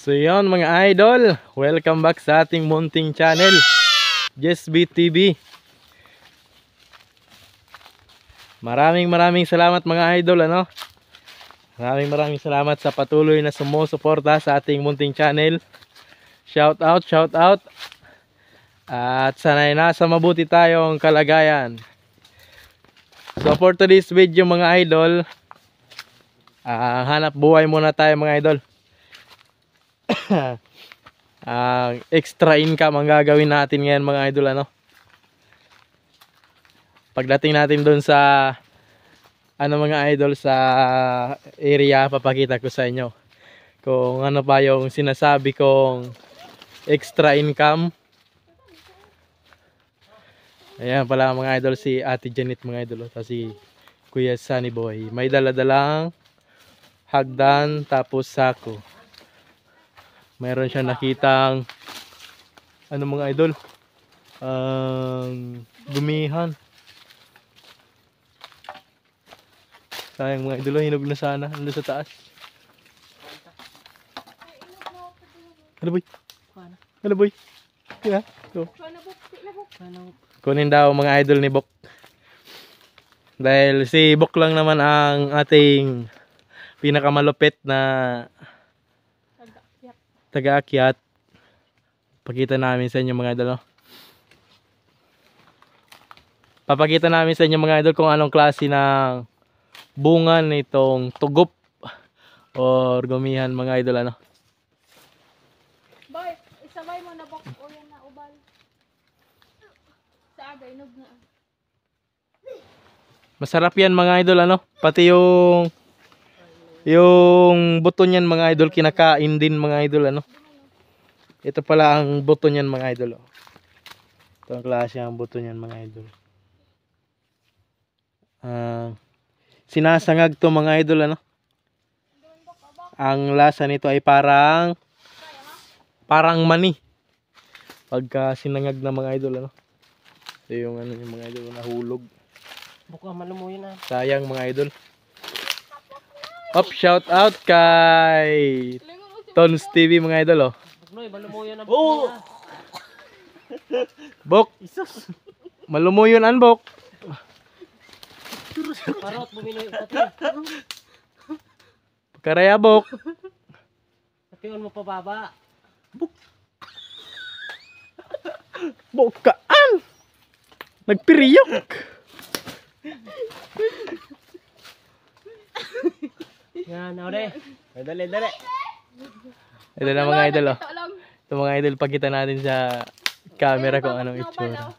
So yun mga idol, welcome back sa ating munting channel, JessB TV. Maraming salamat mga idol, Maraming salamat sa patuloy na sumusuporta sa ating munting channel. Shout out. At sana'y nasa mabuti tayong kalagayan. So for today's video mga idol, hanap buhay muna tayo mga idol. Extra income ang gagawin natin ngayon mga idol, Pagdating natin doon sa mga idol sa area, papakita ko sa inyo kung ano pa yung sinasabi kong extra income. Ayan pala mga idol, si Ate Janet mga idol, tapos si Kuya Sunny Boy. May daladalang hagdan tapos sako. Mayroon siya nakitang mga idol, gumihan. Sayang mga idol, hinog na sana. Ano sa taas? Ano boy? Ano boy? Kaya? So. Kunin daw mga idol ni Bok. Dahil si Bok lang naman ang ating pinakamalupit na taga-akyat. Pakita namin sa inyo mga idol, Papakita namin sa inyo mga idol kung anong klase ng bunga nitong tugop or gumihan mga idol, Boy, isabay mo na Bok o yan na ubal. Sa aga inog na. Masarap yan mga idol, Pati yung buto niyan mga idol, kinakain din mga idol, Ito pala ang buto niyan mga idol, Ito ang klase ang buto niyan mga idol. Sinasangag to mga idol, Ang lasa nito ay parang mani pagka sinangag na mga idol, So yung yung mga idol nahulog. Buka malumuyo na. Sayang mga idol. Shout out kay Tons TV mga idol, Buknoy, malumuyo na. Oh! Bok. Malumuyon an Bok. Parot buminoy pati. Karaya Bok. Patiyon mo pa baba. Bukaan. Nagpiriyok. Yan, ore. Dali. Ito na mga idol, Ito lang. Ito mga idol, pakita natin sa camera kung anong itsura.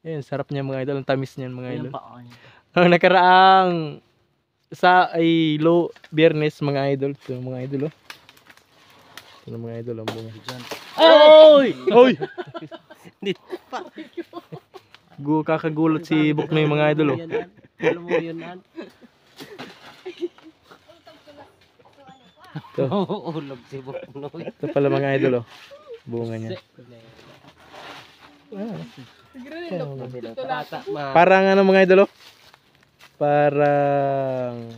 Ayan, sarap niya mga idol. Ang tamis niyan mga idol. Ang nakaraang Biyernes mga idol. Ito mga idol, Ito na mga idol ang bunga. Oy! Oy! Dito pa. Kakagulat si Buknoy mga idol, Malumuyo na. Ito. Ulog si Buknoy. Ito pala mga idol, bunga niya. Parang mga idol, parang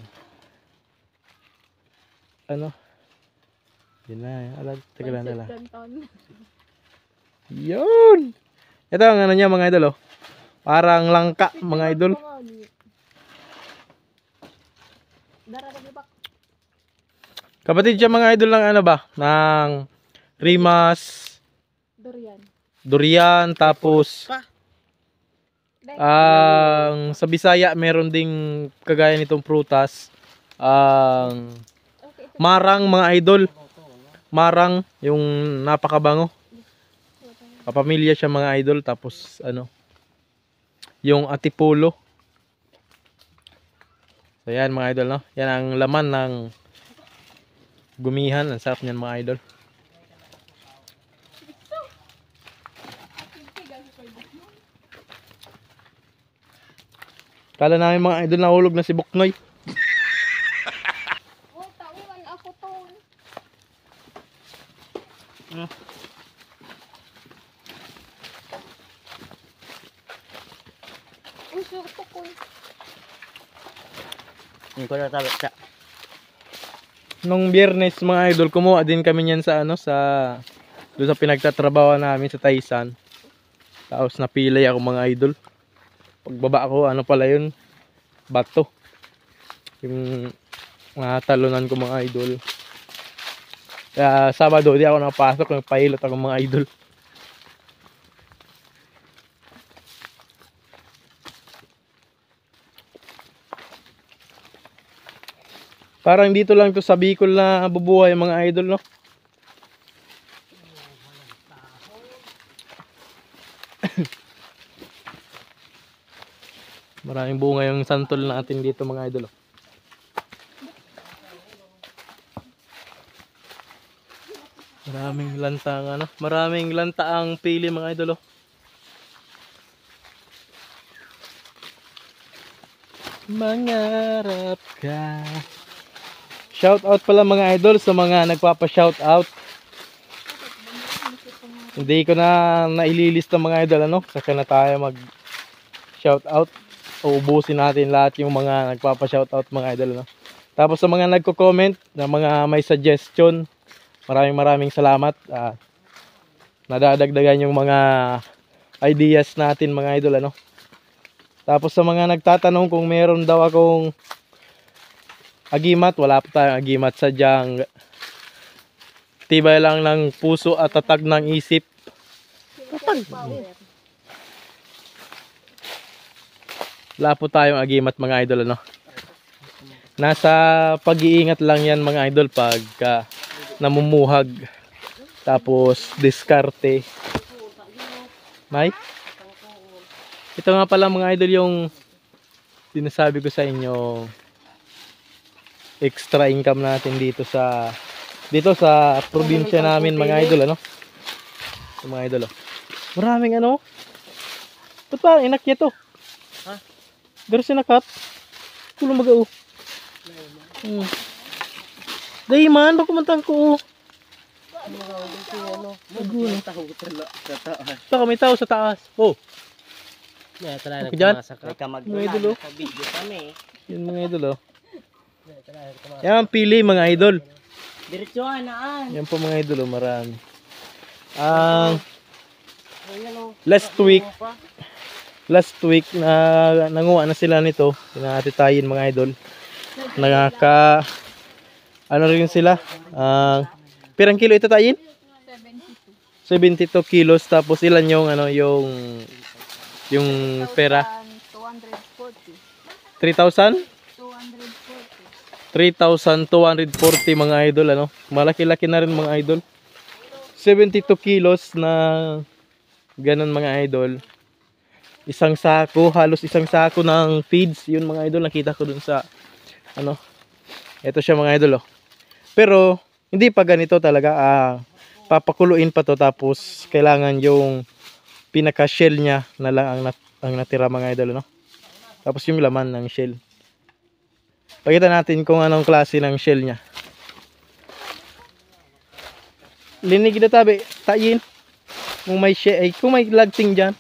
yun na, teka lang. Yun! Ito ang niya mga idol, parang langka mga idol. Kapatid siya mga idol ng ng rimas, durian, tapos sa Bisaya meron ding kagaya nitong prutas, marang mga idol. Marang, yung napakabango. Kapamilya siya mga idol. Tapos yung atipulo. So yan mga idol, Yan ang laman ng gumihan. Ang sarap niyan mga idol. Kala namin mga idol nahulog na si Buknoy. Tauan ako to. Uso to ko. Hindi ko na talo siya. Nung Biyernes mga idol, kumuha din kami niyan sa ano sa doon sa pinagtatrabaho namin sa Taisan. Tapos napilay ako mga idol. Pagbaba ko, ano pala yun? Bato. Yung mga talunan ko mga idol. Kaya Sabado di ako nakapasok, nagpahilot ako mga idol. Parang dito lang to sa Bicol na bubuhay mga idol, no? Maraming bunga yung santol natin dito mga idol, oh. Maraming lantang ano, maraming lantaang pili mga idol, oh. Mangarap ka. Shout out pala mga idol sa mga nagpapa-shout out. Hindi ko na naililista mga idol ano, saka na tayo mag shout out. Uubusin natin lahat yung mga nagpapa-shout out mga idol no. Tapos sa mga nagko-comment na mga may suggestion, maraming salamat. Nadadagdagan yung mga ideas natin mga idol ano. Tapos sa mga nagtatanong kung meron daw akong agimat, wala pa tayong agimat, sadyang tibay lang ng puso at tatag ng isip. Wala po tayong agimat mga idol ano. Nasa pag-iingat lang yan mga idol pag namumuhag. Tapos diskarte. May? Ito nga pala mga idol yung sinasabi ko sa inyo, extra income natin dito sa probinsya namin mga idol ano. Mga idol oh. Maraming ano. Ba't parang inakyat to? Ha? Pero sinakat. Tulong mag-o. Dahil man, baka kumantang ko. Magulo. Baka may tao sa taas. Oh. Okay, dyan. Mga idol oh. Yun mga idol oh. Yan pili mga idol. Diretsuhan na. Yan po mga idol oh, marami. Last week na nanguha na sila nito, pinatitayin mga idol. Ano rin sila? Pirang kilo ito tayin? 72 kilos. Tapos ilan yung ano yung pera? 3,000? 3,240 mga idol ano. Malaki-laki na rin mga idol. 72 kilos na ganun mga idol. Isang sako, halos isang sako ng feeds. Yun mga idol, nakita ko dun sa ano. Ito siya mga idol oh. Pero hindi pa ganito talaga. Papakuluin pa to, tapos kailangan yung pinaka shell niya na lang ang natira mga idol no. Tapos yung laman ng shell. Pakita natin kung anong klase ng shell niya. Linig na tabi, tayin. Kung may shell, kung may lagting diyan.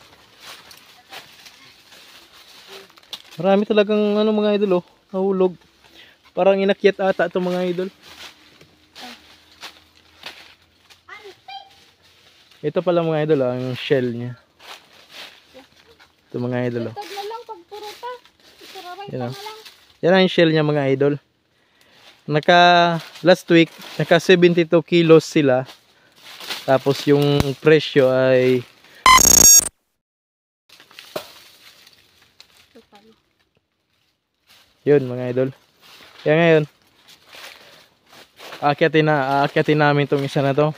Marami talagang ano mga idol oh, nahulog. Parang inakyat ata ito mga idol. Ito pala mga idol ang shell niya. Ito mga idol oh. Tag na lang pag puro pa. Yan, yan ang shell niya mga idol. Last week naka 72 kilos sila. Tapos yung presyo ay yun mga idol. Kaya ngayon aakyatin namin tong isa na to.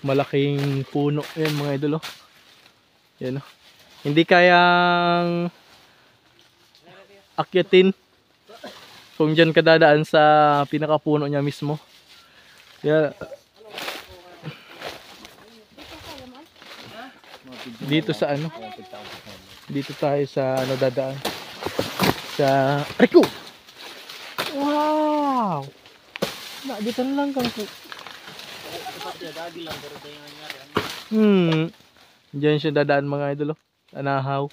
Malaking puno yan mga idol oh. Yan oh. Hindi kayang akyatin kung dyan ka dadaan sa pinakapuno niya mismo. Kaya dito sa ano, dito tayo sa ano dadaan sa Rico. Wow, dito na lang kang diyan siya dadaan mga idol oh. Anahaw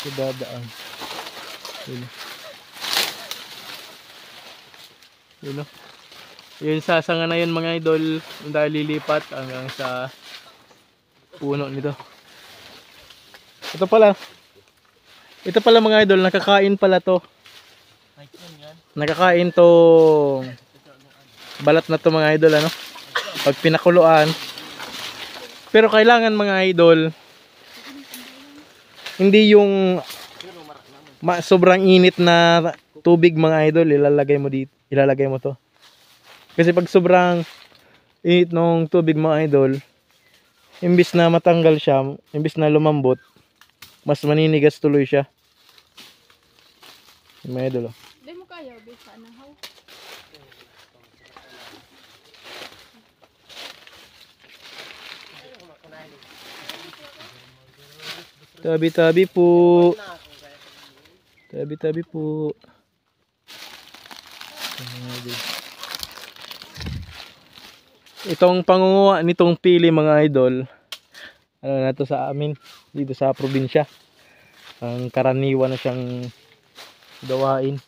siya dadaan. Yun, no? Yun sa sanga na yun mga idol, dahil lilipat hanggang sa puno nito. Ito pala. Ito pala mga idol, nakakain pala to. Nakakain to balat na to mga idol, ano? Pag pinakuluan. Pero kailangan mga idol, hindi yung sobrang init na tubig mga idol, ilalagay mo dito, ilalagay mo to. Kasi pag sobrang init ng tubig mga idol, imbis na matanggal siya, imbis na lumambot, mas maninigas tuloy siya. Mga idol, oh. Di mo kaya, bisa na how. Tabi-tabi po. Tabi-tabi po. Mga idol. Itong pangunguha nitong pili mga idol, ano na to sa amin, dito sa probinsya. Ang karaniwan na siyang gawain.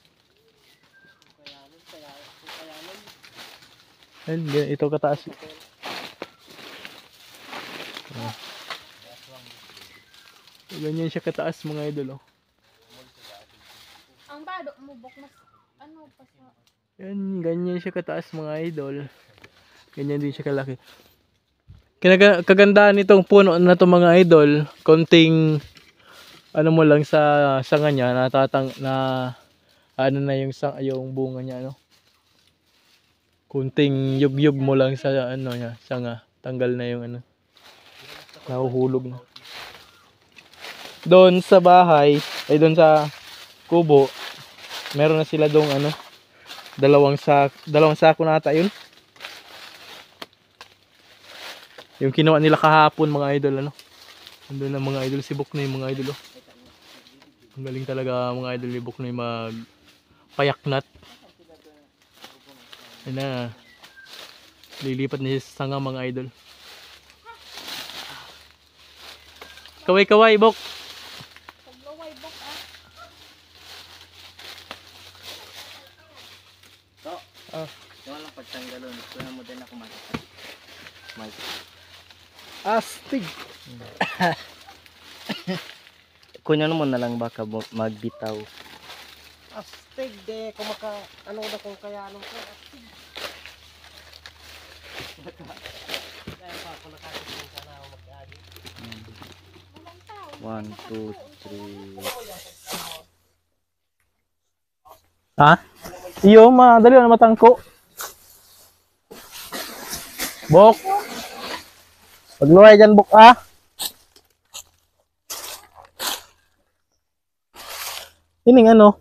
Ayun, ito kataas. Ganyan siya kataas mga idol, oh. Ang bado mo bok mas ano pa sa Yan, ganyan siya kataas mga idol. Ganyan din siya kalaki. Kagandaan nitong puno na to mga idol, konting ano mo lang sa sanga niya, ano na yung bunga niya, ano. Kunting yugyug mo lang sa ano niya, sanga, tanggal na yung ano. Nahuhulog na. Doon sa bahay, ay doon sa kubo, meron na sila dong ano, dalawang sako na ata yun. Yung kinuha nila kahapon mga idol, ano. Andun na mga idol, sibok na yung mga idol, oh. Ang galing talaga mga idol, libok na yung payaknat. Ayun na. Lilipat na siya sa sanga mga idol. Kaway-kaway, bok. paglaway bok ah. So, ito lang pagtanggalon. Ito na mo din ako mag Astig. kunya mo na lang baka magbitaw. Astig de kumaka ano na kung kaya anong ko astig. Kaya pa ako nakakita sana ako mag-agi. 1, 2, 3. Ha? Iyo, madali na matangko. Bok. Pagluway dyan, bok, ah. Ining ano?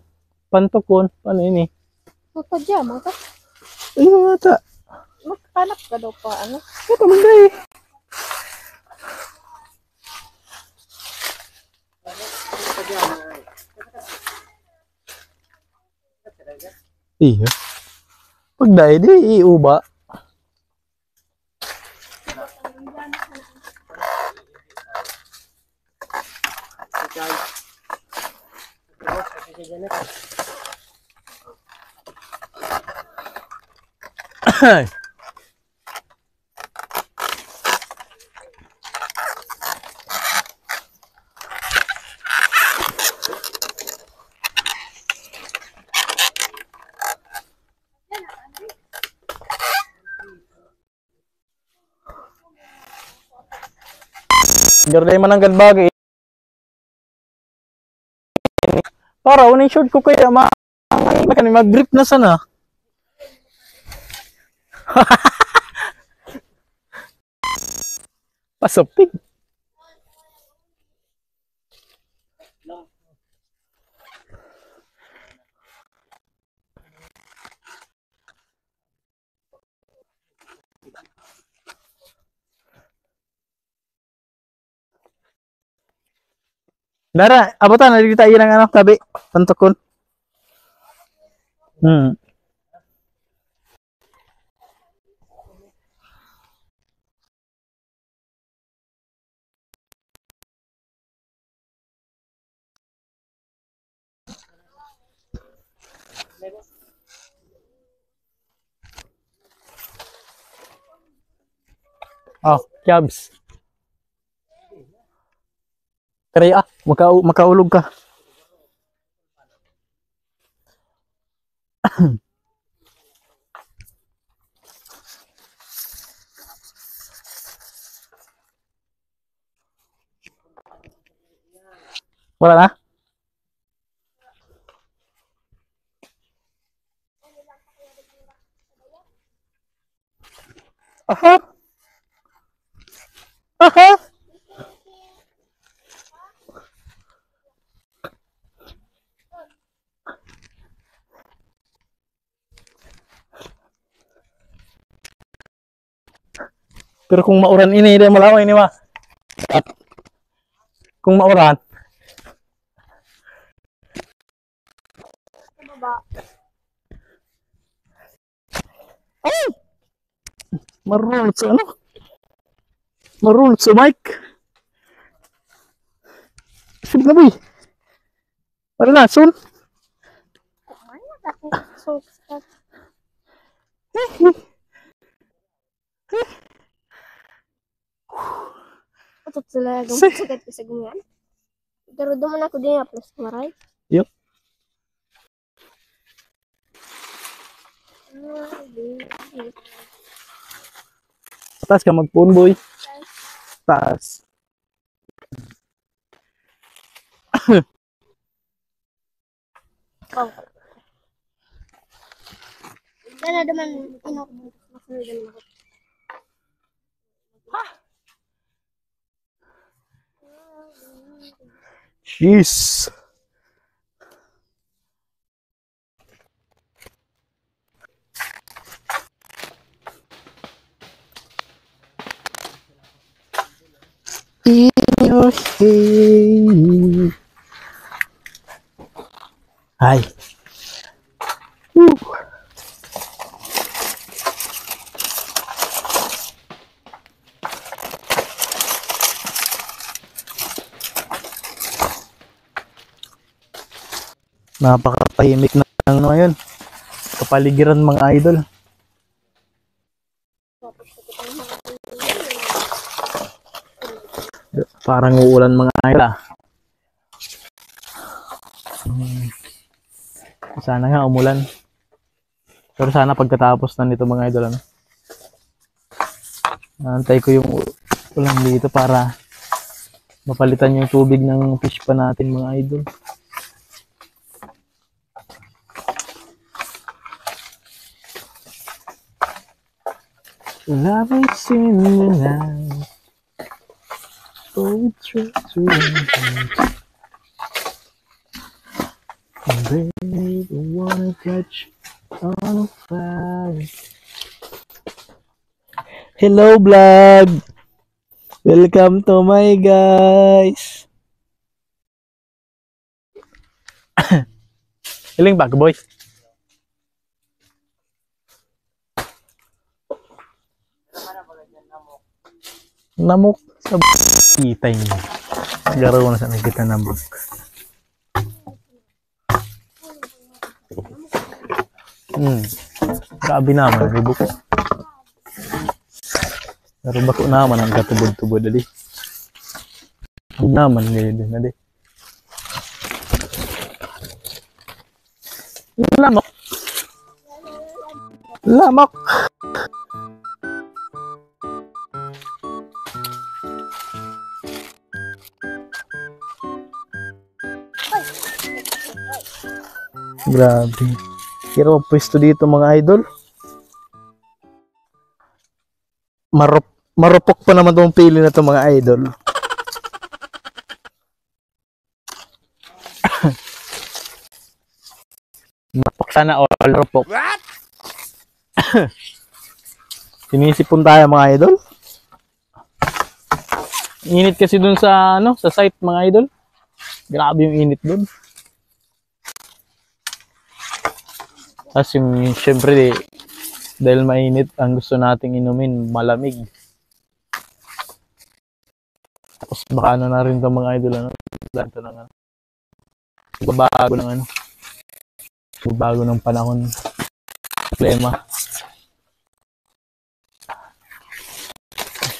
Pantukon. Paano ini? Magpadyama ka. Ayun nga ta. Magkanap ka daw pa ano. Ito manggay. Iya. Pagday di iuba. Garday mananggan bagay. Para uning short ko kaya mag-grip na sana. Pasapig. Dara, abutan na dito tayo ng ano, tabi, pantukon. Oh, Cubs. Kaya makaulog ka. Wala na? Aha! Aha! Pero kung mauran ini, hindi malaway ini ma. Kung mauran. Oh! Marunot sa ano? Marunot sa mic. Sip na boy. Wala na, soon. So, Atot sila sakit kasi ganyan. Pero duman ako din plus maray. Yup. Taas ka mag-phone boy. Taas. Oh. Dala naman inok masunod naman ako. Jeez. In your head. Hi. Woo. Napakatahimik na ng ano ngayon. Kapaligiran mga idol. Parang uulan mga idol ah. Sana nga umulan. Pero sana pagkatapos na nito mga idol ano. Antay ko yung ulan dito para mapalitan yung tubig ng fish pa natin mga idol. Love is in the night. Oh, true. Baby, wanna catch on fire. Hello vlog. Welcome to my guys. Iling bag boy. Namok sa kitay niya. Garo na sa nakita namok. Grabe naman, ribo ko. Pero bako naman ang katubod-tubod dali. Naman nila na di. Lamok. Lamok. Grabe. Pero pwesto dito mga idol. Marupok pa naman tong pili na to mga idol. Marupok sana all rupok. What? Sinisipon tayo mga idol. Init kasi dun sa ano, sa site mga idol. Grabe yung init dun. Tapos yung syempre dahil mainit ang gusto nating inumin malamig. Tapos baka ano na rin 'tong mga idol ano, ganito ng ano. Bago ng panahon. Problema.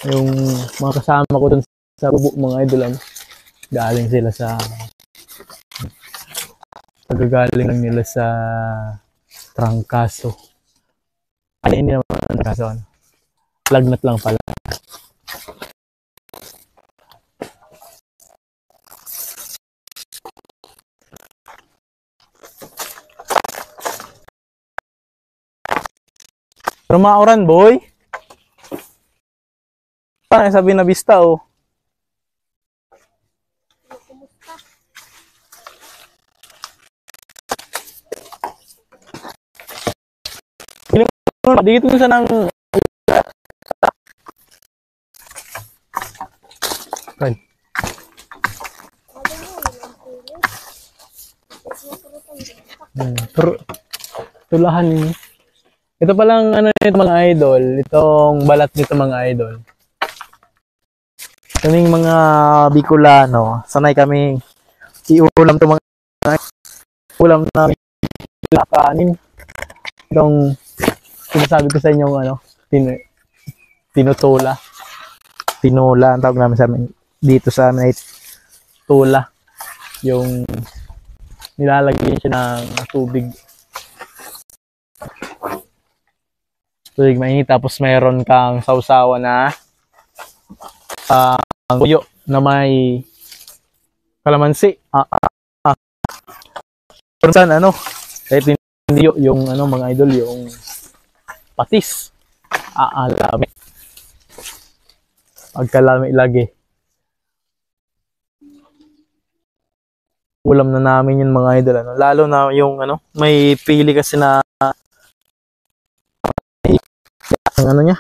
Yung mga kasama ko dun sa bubuk mga idol, ano, galing sila sa pagagaling lang nila sa Trangkaso. Ay, hindi naman Trangkaso, ano. Lagnat lang pala. Pero mauran, boy. Parang sabi na Vista, oh. Dito sa nang kan. Tulahan niyo. Ito palang ano nito mga idol, itong balat nito mga idol. Kaming mga Bicolano, sanay kami iulam to mga ulam namin kanin. Itong sinasabi ko sa inyo ano, tinutula. Tinola ang tawag namin sa amin. Dito sa amin ay tula. Yung nilalagyan siya ng tubig mainit, tapos mayroon kang sausawa na tuyo na may kalamansi. Pero saan ano, kahit hindi yung ano mga idol, yung patis. Lami. Pagkalami lagi. Ulam na namin yun mga idol, ano. Lalo na yung ano, may pili kasi na ang ano niya,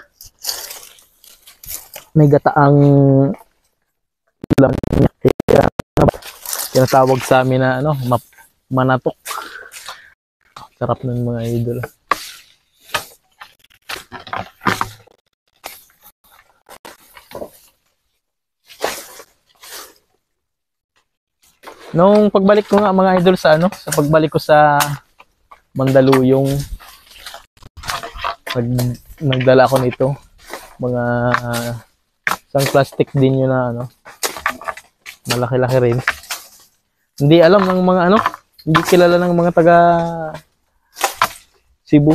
may gataang ulam niya, kaya tinatawag sa amin na ano, manatok. Sarap ng mga idol. Nung pagbalik ko nga mga idol sa ano, sa pagbalik ko sa Mandaluyong, nagdala ako nito, mga isang plastic din yun na ano, malaki-laki rin. Hindi alam ng mga ano, hindi kilala ng mga taga Cebu,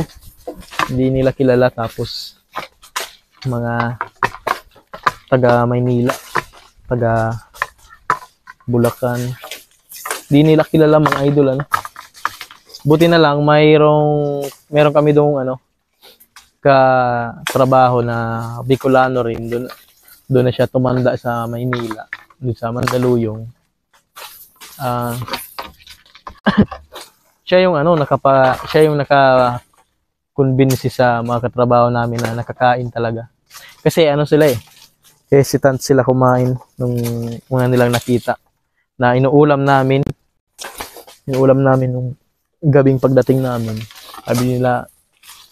hindi nila kilala. Tapos mga taga Maynila, taga Bulacan, hindi nila kilala mga idol, ano. Buti na lang meron kami doong ano, trabaho na Bicolano rin, doon na siya tumanda sa Maynila, doon sa Mandaluyong. Siya yung ano, siya yung naka-convince sa mga katrabaho namin na nakakain talaga. Kasi ano sila hesitant sila kumain nung mga nilang nakita na inuulam namin nung gabing pagdating namin. Sabi nila,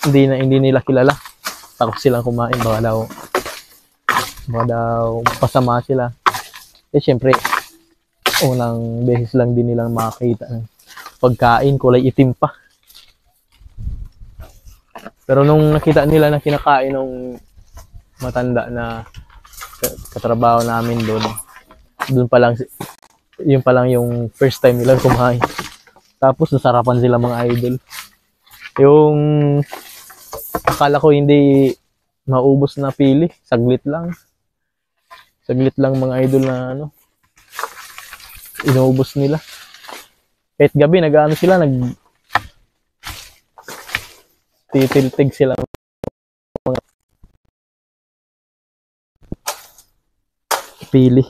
hindi nila kilala. Takot silang kumain, baka daw pasama sila. Siyempre, unang beses lang din nilang makakita ng pagkain, kulay itim pa. Pero nung nakita nila na kinakain ng matanda na katrabaho namin doon pa lang, yun pa lang yung first time nilang kumain. Tapos nasarapan sila mga idol. Yung akala ko hindi maubos na pili, saglit lang mga idol na ano, inuubos nila. Kahit gabi nag-ano sila, titiltig sila mga pili.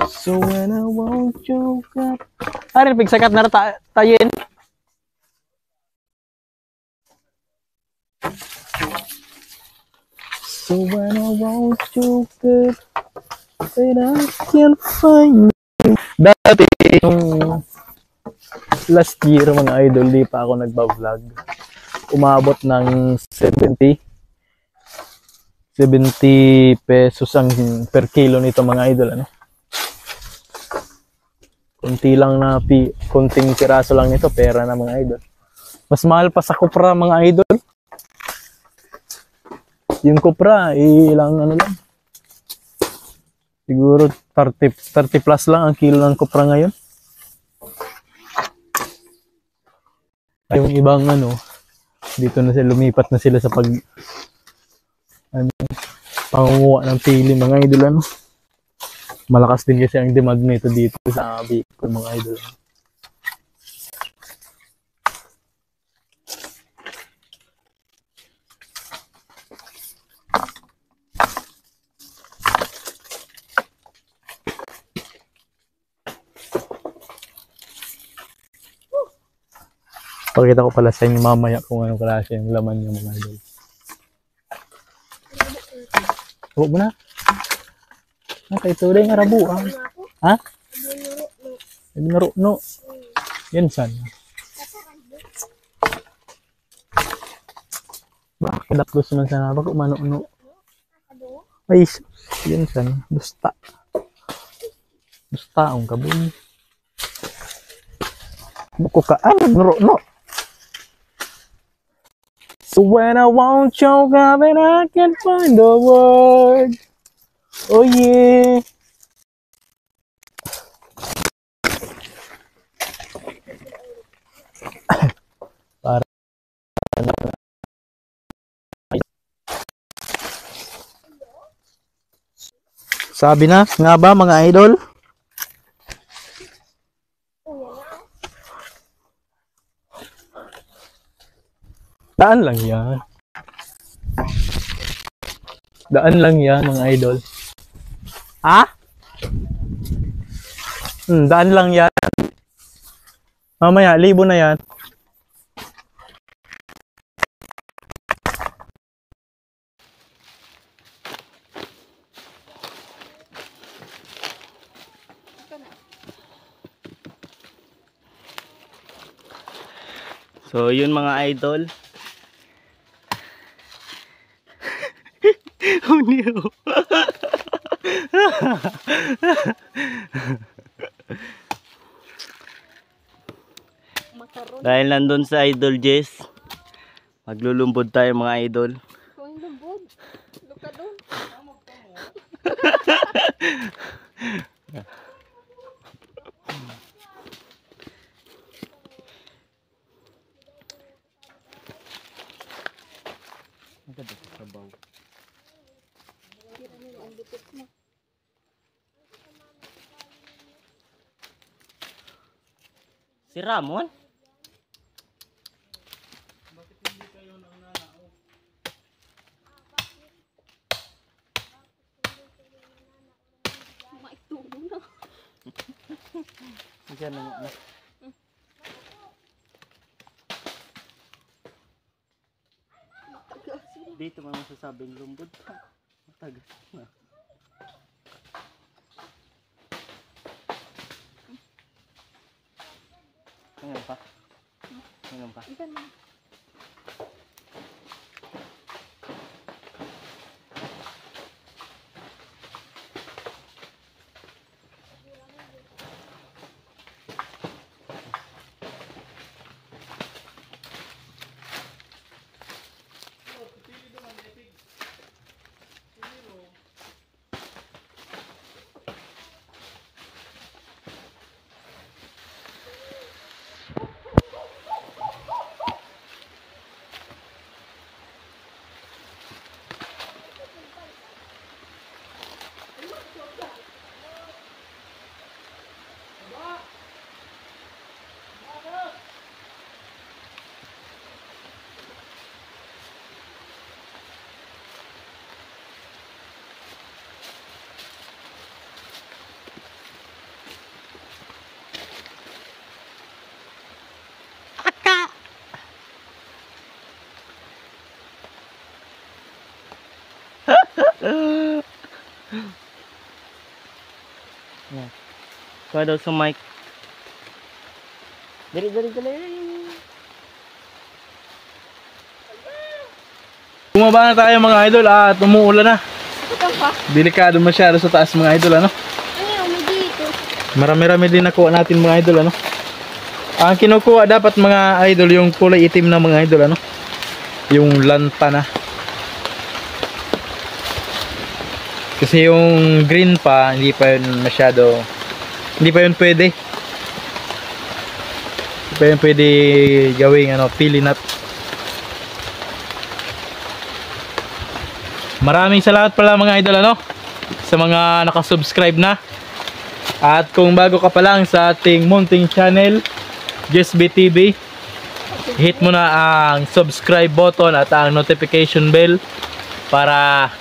So when I won't joke up. Arin, pigsakat na tayin. So when I won't joke up, but I can't find you. Dati, yung last year mga idol, di pa ako nagba-vlog. Umabot ng 70 pesos ang per kilo nito mga idol, ano. Kunti lang na kunting piraso lang nito, pera na mga idol. Mas mahal pa sa Cupra mga idol. Yung Cupra, ilang ano lang. Siguro 30 plus lang ang kilo ng Cupra ngayon. Ay, yung ibang ano, dito na sila, lumipat na sila sa pangunguha ng pili mga idol ano. Malakas din kasi ang demand nito dito sa Bicol mga idol. Pakita ko pala sa inyo mamaya kung anong klase yung laman niya mga idol. Huwag mo na. Okay, tuloy nga rabuan. Ha? Nagnaro, no. Yan san. Bakit kadapdos man sana? Bakit umano, no? Ay, yan san. Dusta. Dusta ang kabun. Buko ka. Ah, nagnaro, no. So when I want your love and I can't find the word. Oh yeah. Para sabi na nga ba mga idol? Daan lang yan. Daan lang yan mga idol. Ha? Daan lang yan. Mamaya, 1,000 na yan. So yun mga idol. Oh no. Dahil nandun sa Idol Jess, maglulumbod tayo mga idol. Kung lubod. Luka doon. Si Ramon? Diyan na. Dito mo masasabing lumbod pa. Matagas na. Ngayon pa? Ngayon pa? Ikan na. Yeah. Kuha daw sa mic. Dali. Bumaba na tayo mga idol at umuulan na. Ito pa. Delikado masyado sa taas mga idol ano. Ay, umi dito. Marami-rami din nakuha natin mga idol ano. Ang kinukuha dapat mga idol yung kulay itim na mga idol ano. Yung lanta na. Kasi yung green pa hindi pa yun masyado, hindi pa yun pwede. Hindi pa yun pwede gawing ano, pili nut. Maraming salamat pala mga idol ano sa mga nakasubscribe na. At kung bago ka pa lang sa ating munting channel, JessB TV, hit mo na ang subscribe button at ang notification bell para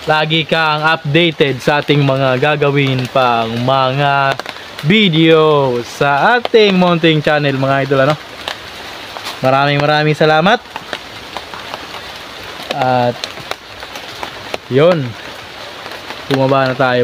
lagi kang updated sa ating mga gagawin pang mga video sa ating munting channel mga idol ano. Maraming salamat. At yun, bumaba na tayo.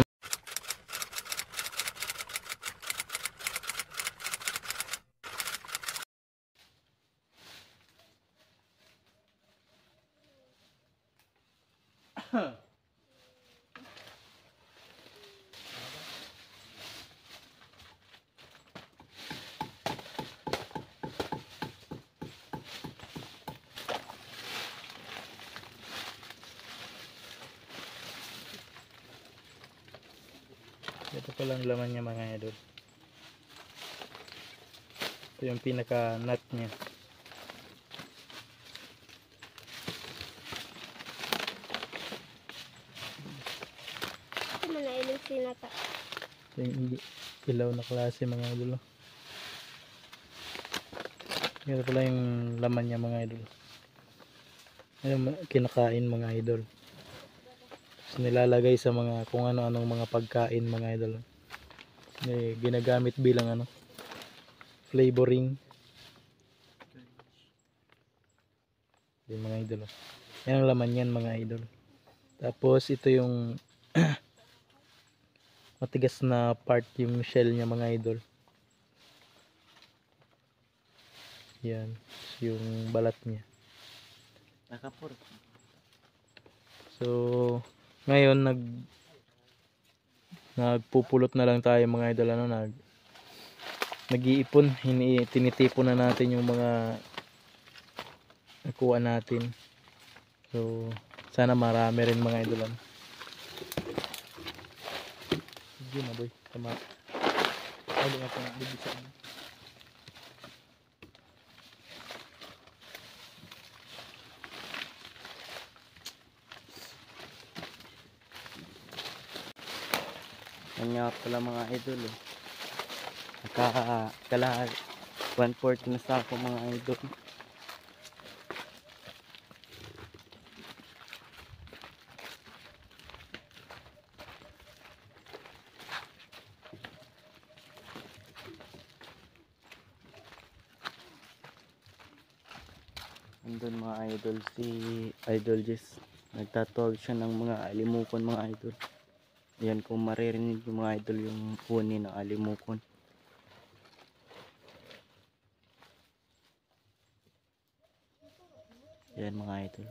Ito pa lang laman niya mga idol. Ito yung pinaka nut niya. Ito man na ilang sinata. Ito yung ilaw na klase mga idol. Ito pala yung laman niya mga idol. Yung kinakain mga idol. So, nilalagay sa mga kung ano-anong mga pagkain mga idol. Ginagamit bilang ano, flavoring. Yung mga idol. Yan ang laman yan mga idol. Tapos ito yung matigas na part yung shell niya mga idol. Yan, yung balat niya. Nakapur. So ngayon nagpupulot na lang tayo mga idol ano, nag-iipon, tinitipon na natin yung mga nakuha natin. So sana marami rin mga idol ano. Sige na boy, tama. Ay di nga pa nabibisa na. Yan nga pala mga idol eh. Nakakala 1/4 na sa ako mga idol. Andun mga idol si Idol Jess. Nagtatawag siya ng mga alimukon mga idol. Yan kung maririnig yung mga idol yung huni ng alimukon. Yan mga idol.